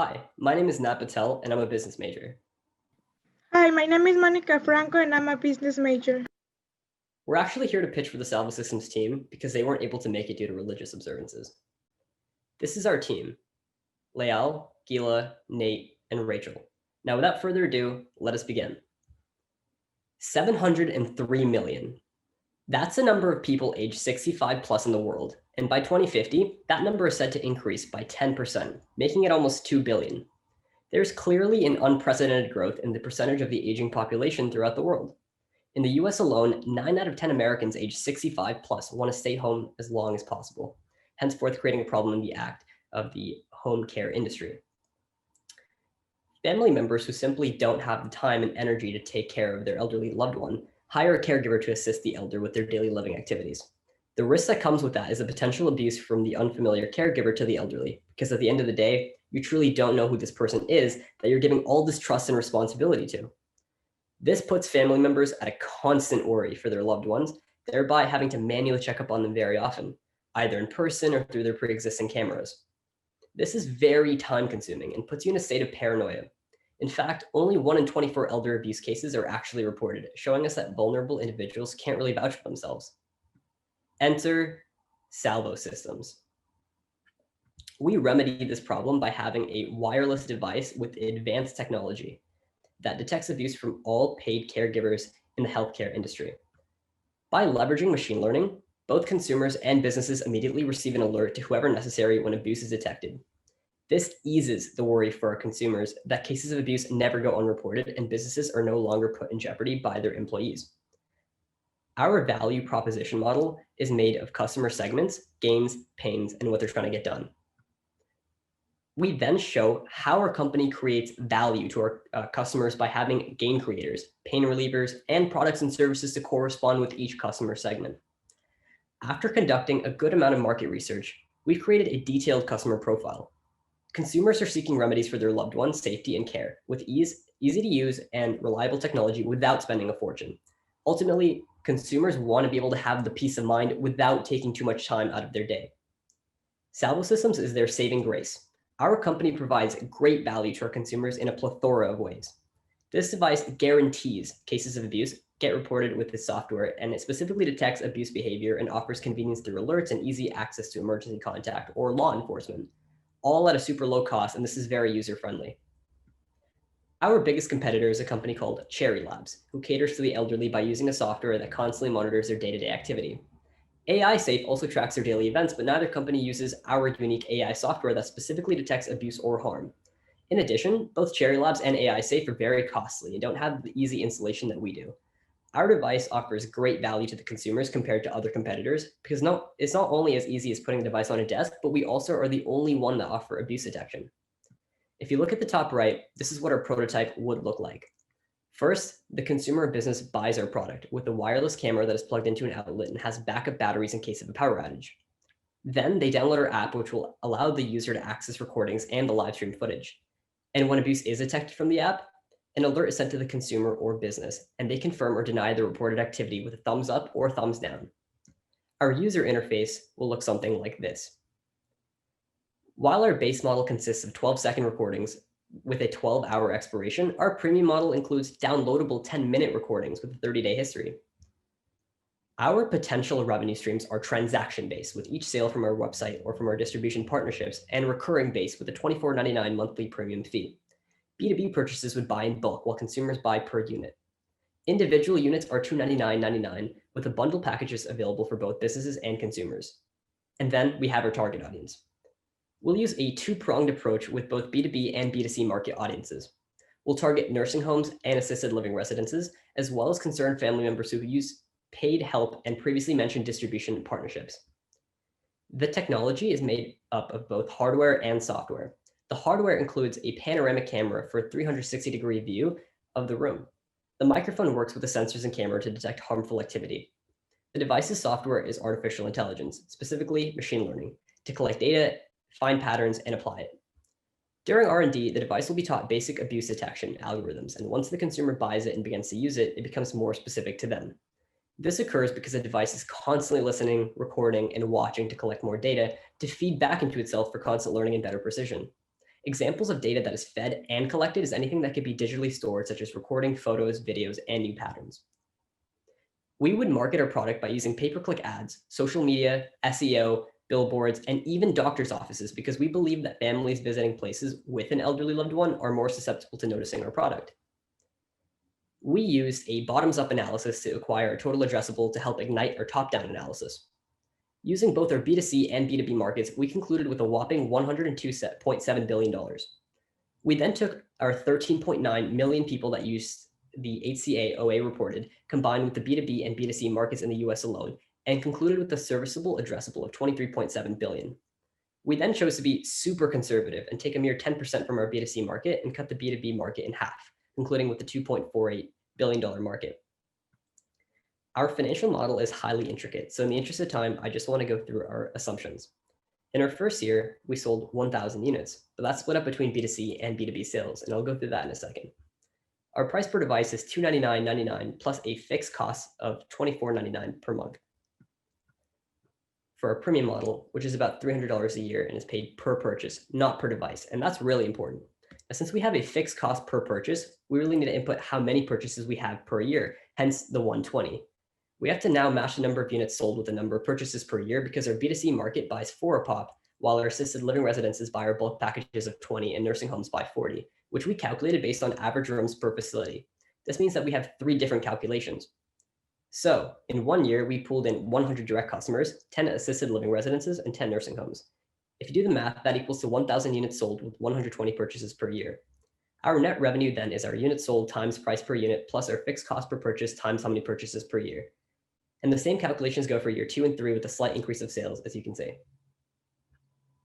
Hi, my name is Nat Patel, and I'm a business major. Hi, my name is Monica Franco, and I'm a business major. We're actually here to pitch for the Salvosystem's team because they weren't able to make it due to religious observances. This is our team: Leal, Gila, Nate, and Rachel. Now, without further ado, let us begin. 703 million. That's the number of people aged 65 plus in the world, and by 2050, that number is set to increase by 10%, making it almost 2 billion. There's clearly an unprecedented growth in the percentage of the aging population throughout the world. In the US alone, 9 out of 10 Americans aged 65 plus want to stay home as long as possible, henceforth creating a problem in the act of the home care industry. Family members who simply don't have the time and energy to take care of their elderly loved one hire a caregiver to assist the elder with their daily living activities. The risk that comes with that is the potential abuse from the unfamiliar caregiver to the elderly, because at the end of the day, you truly don't know who this person is that you're giving all this trust and responsibility to. This puts family members at a constant worry for their loved ones, thereby having to manually check up on them very often, either in person or through their pre-existing cameras. This is very time-consuming and puts you in a state of paranoia. In fact, only 1 in 24 elder abuse cases are actually reported, showing us that vulnerable individuals can't really vouch for themselves. Enter Salvosystems. We remedy this problem by having a wireless device with advanced technology that detects abuse from all paid caregivers in the healthcare industry. By leveraging machine learning, both consumers and businesses immediately receive an alert to whoever necessary when abuse is detected. This eases the worry for our consumers that cases of abuse never go unreported and businesses are no longer put in jeopardy by their employees. Our value proposition model is made of customer segments, gains, pains, and what they're trying to get done. We then show how our company creates value to our customers by having gain creators, pain relievers, and products and services to correspond with each customer segment. After conducting a good amount of market research, we've created a detailed customer profile. Consumers are seeking remedies for their loved ones' safety and care with easy to use and reliable technology without spending a fortune. Ultimately, consumers want to be able to have the peace of mind without taking too much time out of their day. Salvosystems is their saving grace. Our company provides great value to our consumers in a plethora of ways. This device guarantees cases of abuse get reported with this software, and it specifically detects abuse behavior and offers convenience through alerts and easy access to emergency contact or law enforcement, all at a super low cost, and this is very user-friendly. Our biggest competitor is a company called Cherry Labs, who caters to the elderly by using a software that constantly monitors their day-to-day activity. AI Safe also tracks their daily events, but neither company uses our unique AI software that specifically detects abuse or harm. In addition, both Cherry Labs and AI Safe are very costly and don't have the easy installation that we do. Our device offers great value to the consumers compared to other competitors because it's not only as easy as putting a device on a desk, but we also are the only one that offer abuse detection. If you look at the top right, this is what our prototype would look like. First, the consumer or business buys our product with a wireless camera that is plugged into an outlet and has backup batteries in case of a power outage. Then they download our app, which will allow the user to access recordings and the live stream footage. And when abuse is detected from the app, an alert is sent to the consumer or business, and they confirm or deny the reported activity with a thumbs up or thumbs down. Our user interface will look something like this. While our base model consists of 12-second recordings, with a 12-hour expiration, our premium model includes downloadable 10-minute recordings with a 30-day history. Our potential revenue streams are transaction-based, with each sale from our website or from our distribution partnerships, and recurring-based with a $24.99 monthly premium fee. B2B purchases would buy in bulk, while consumers buy per unit. Individual units are $299.99, with the bundle packages available for both businesses and consumers. And then we have our target audience. We'll use a two-pronged approach with both B2B and B2C market audiences. We'll target nursing homes and assisted living residences, as well as concerned family members who use paid help and previously mentioned distribution partnerships. The technology is made up of both hardware and software. The hardware includes a panoramic camera for a 360-degree view of the room. The microphone works with the sensors and camera to detect harmful activity. The device's software is artificial intelligence, specifically machine learning, to collect data, find patterns, and apply it. During R&D, the device will be taught basic abuse detection algorithms, and once the consumer buys it and begins to use it, it becomes more specific to them. This occurs because the device is constantly listening, recording, and watching to collect more data to feed back into itself for constant learning and better precision. Examples of data that is fed and collected is anything that could be digitally stored, such as recording, photos, videos, and new patterns. We would market our product by using pay-per-click ads, social media, SEO, billboards, and even doctor's offices, because we believe that families visiting places with an elderly loved one are more susceptible to noticing our product. We used a bottoms-up analysis to acquire a total addressable to help ignite our top-down analysis. Using both our B2C and B2B markets, we concluded with a whopping $102.7 billion. We then took our 13.9 million people that used the HCA OA reported, combined with the B2B and B2C markets in the US alone, and concluded with a serviceable addressable of 23.7 billion. We then chose to be super conservative and take a mere 10% from our B2C market and cut the B2B market in half, concluding with the $2.48 billion market. Our financial model is highly intricate, so in the interest of time, I just want to go through our assumptions. In our first year, we sold 1,000 units, but that's split up between B2C and B2B sales, and I'll go through that in a second. Our price per device is $299.99 plus a fixed cost of $24.99 per month. For our premium model, which is about $300 a year and is paid per purchase, not per device, and that's really important. Now, since we have a fixed cost per purchase, we really need to input how many purchases we have per year, hence the 120. We have to now match the number of units sold with the number of purchases per year, because our B2C market buys 4 a pop, while our assisted living residences buy our bulk packages of 20 and nursing homes buy 40, which we calculated based on average rooms per facility. This means that we have 3 different calculations. So in 1 year, we pulled in 100 direct customers, 10 assisted living residences, and 10 nursing homes. If you do the math, that equals to 1,000 units sold with 120 purchases per year. Our net revenue then is our units sold times price per unit plus our fixed cost per purchase times how many purchases per year. And the same calculations go for year 2 and 3 with a slight increase of sales, as you can see.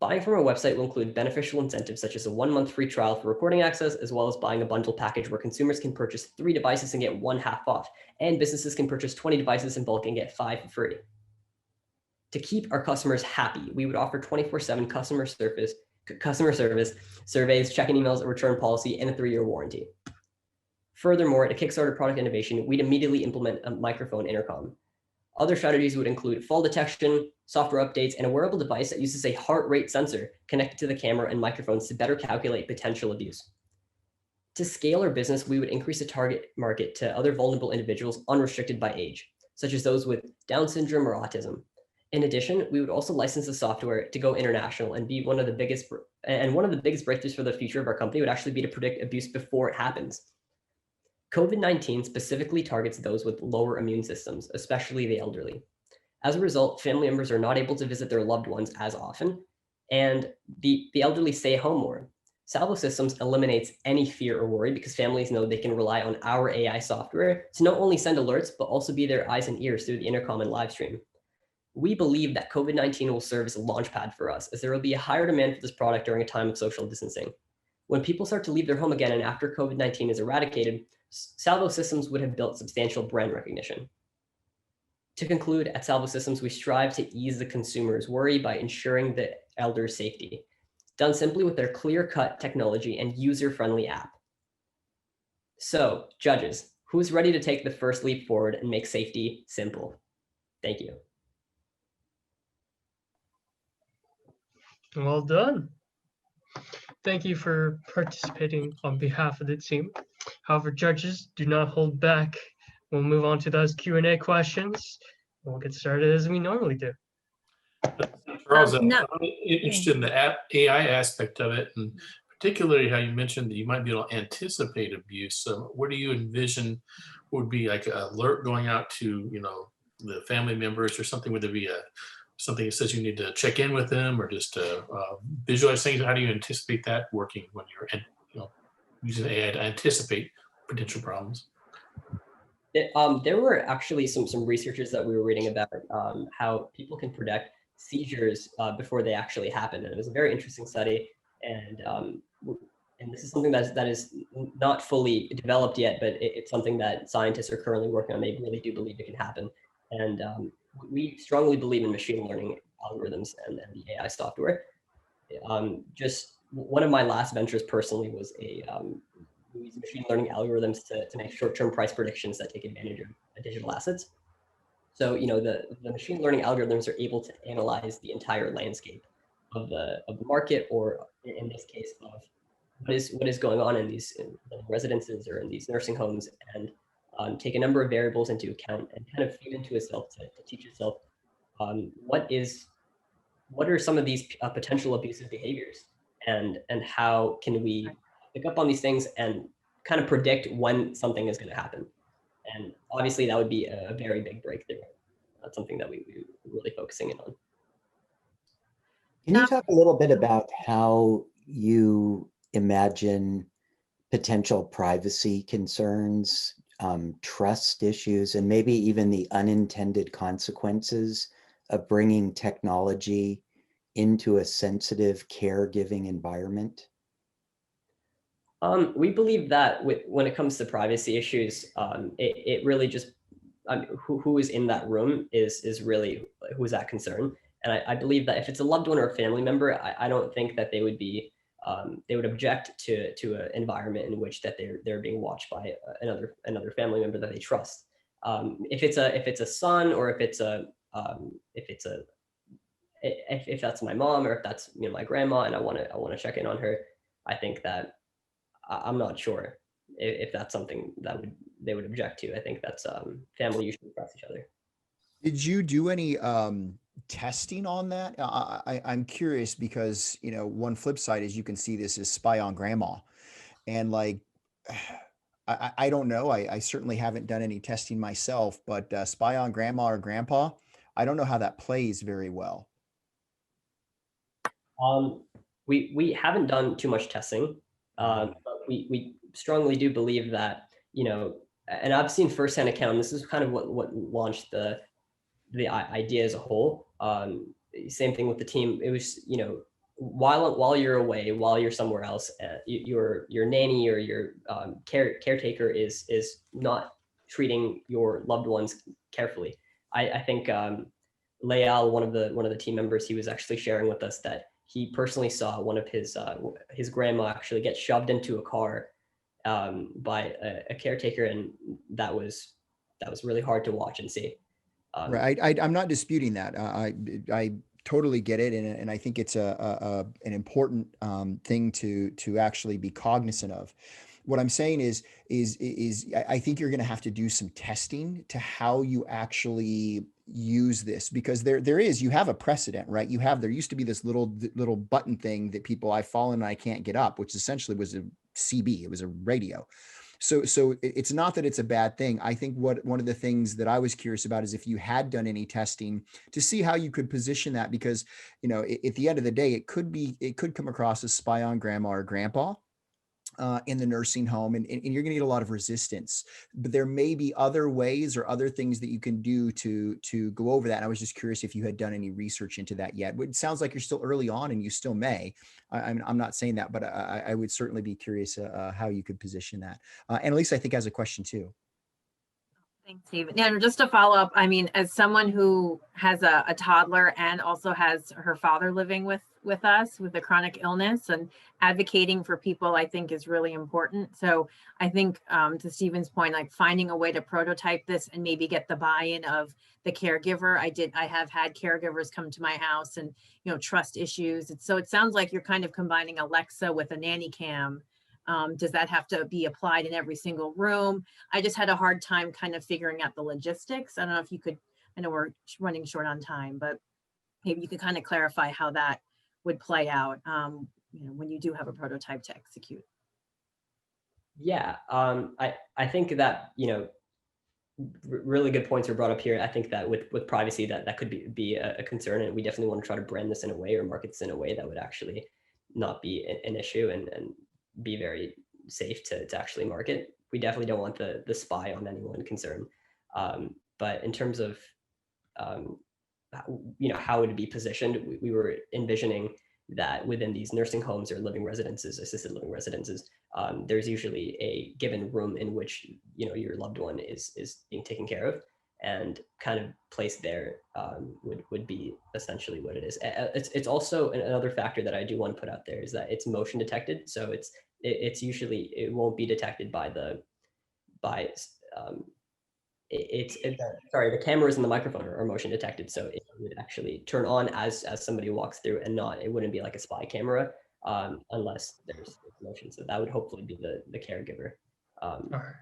Buying from our website will include beneficial incentives such as a 1-month free trial for recording access, as well as buying a bundle package where consumers can purchase 3 devices and get 1 half off, and businesses can purchase 20 devices in bulk and get 5 for free. To keep our customers happy, we would offer 24/7 customer service, surveys, check-in emails, a return policy, and a 3-year warranty. Furthermore, to kickstart product innovation, we'd immediately implement a microphone intercom. Other strategies would include fall detection, software updates, and a wearable device that uses a heart rate sensor connected to the camera and microphones to better calculate potential abuse. To scale our business, we would increase the target market to other vulnerable individuals unrestricted by age, such as those with Down syndrome or autism. In addition, we would also license the software to go international and be one of the biggest breakthroughs for the future of our company would actually be to predict abuse before it happens. COVID-19 specifically targets those with lower immune systems, especially the elderly. As a result, family members are not able to visit their loved ones as often, and the elderly stay home more. Salvosystem eliminates any fear or worry because families know they can rely on our AI software to not only send alerts, but also be their eyes and ears through the intercom and live stream. We believe that COVID-19 will serve as a launchpad for us, as there will be a higher demand for this product during a time of social distancing. When people start to leave their home again and after COVID-19 is eradicated, Salvosystem would have built substantial brand recognition. To conclude, at Salvosystem, we strive to ease the consumer's worry by ensuring the elder's safety, done simply with their clear-cut technology and user-friendly app. So, judges, who's ready to take the first leap forward and make safety simple? Thank you. Well done. Thank you for participating on behalf of the team. However, judges, do not hold back. We'll move on to those Q&A questions. We'll get started as we normally do. Charles, I'm interested in the AI aspect of it, and particularly how you mentioned that you might be able to anticipate abuse. So what do you envision would be like an alert going out to, the family members or something? Would there be something that says you need to check in with them, or just visualize things? How do you anticipate that working when you're using AI to anticipate potential problems? There were actually some researchers that we were reading about how people can predict seizures before they actually happen, and it was a very interesting study. And this is something that is not fully developed yet, but it's something that scientists are currently working on. They really do believe it can happen, and we strongly believe in machine learning algorithms and the AI software. Just one of my last ventures personally was we use machine learning algorithms to make short-term price predictions that take advantage of digital assets. So, the machine learning algorithms are able to analyze the entire landscape the market, or in this case of what is going on in these residences or in these nursing homes, and take a number of variables into account and kind of feed into itself to teach itself what are some of these potential abusive behaviors, and how can we pick up on these things and kind of predict when something is going to happen. And obviously that would be a very big breakthrough. That's something that we're really focusing in on. Can you talk a little bit about how you imagine potential privacy concerns, trust issues, and maybe even the unintended consequences of bringing technology into a sensitive caregiving environment? We believe that when it comes to privacy issues, it really just who is in that room is really who is that concern. And I believe that if it's a loved one or a family member, I don't think that they would be they would object to an environment in which that they're being watched by another family member that they trust. If it's a son, or if that's my mom, or if that's my grandma, and I want to check in on her, I think that I'm not sure if that's something that they would object to. I think that's family usually trust each other. Did you do any testing on that? I'm curious because, one flip side is you can see this as spy on grandma. And like, I don't know. I certainly haven't done any testing myself, but spy on grandma or grandpa, I don't know how that plays very well. We haven't done too much testing, but we strongly do believe that, and I've seen firsthand account, this is kind of what launched the idea as a whole. Same thing with the team. It was, while you're away, while you're somewhere else, your nanny or your caretaker is not treating your loved ones carefully. I think Leal, one of the team members, he was actually sharing with us that he personally saw one of his grandma actually get shoved into a car by a caretaker, and that was really hard to watch and see. Right. I'm not disputing that. I totally get it. And I think it's an important thing to actually be cognizant of. What I'm saying is I think you're going to have to do some testing to how you actually use this, because you have a precedent, right? There used to be this little button thing that I've fallen and I can't get up, which essentially was a CB. It was a radio. So it's not that it's a bad thing. I think one of the things that I was curious about is if you had done any testing to see how you could position that, because, at the end of the day, it could come across as spy on grandma or grandpa in the nursing home, and you're going to get a lot of resistance. But there may be other ways or other things that you can do to go over that. And I was just curious if you had done any research into that yet. It sounds like you're still early on, and you still may. I'm not saying that, but I would certainly be curious how you could position that. And Elisa, I think, has a question too. Thanks, Steve. And just to follow up, I mean, as someone who has a toddler and also has her father living with us with a chronic illness, and advocating for people, I think, is really important. So I think to Stephen's point, like finding a way to prototype this and maybe get the buy-in of the caregiver. I have had caregivers come to my house, and, trust issues. So it sounds like you're kind of combining Alexa with a nanny cam. Does that have to be applied in every single room? I just had a hard time kind of figuring out the logistics. I don't know if you could, I know we're running short on time, but maybe you could kind of clarify how that would play out, when you do have a prototype to execute. Yeah, I think that, really good points were brought up here. I think that with privacy, that could be a concern, and we definitely want to try to brand this in a way, or market this in a way that would actually not be an issue, and be very safe to actually market. We definitely don't want the spy on anyone concern. But in terms of how it would be positioned, we were envisioning that within these nursing homes or living residences, assisted living residences, there's usually a given room in which your loved one is being taken care of, and kind of placed there would be essentially what it is. It's also another factor that I do want to put out there is that it's motion detected. So it's usually, it won't be detected by sorry, the cameras and the microphone are motion detected, so it would actually turn on as somebody walks through, and it wouldn't be like a spy camera unless there's motion. So that would hopefully be the caregiver. All right.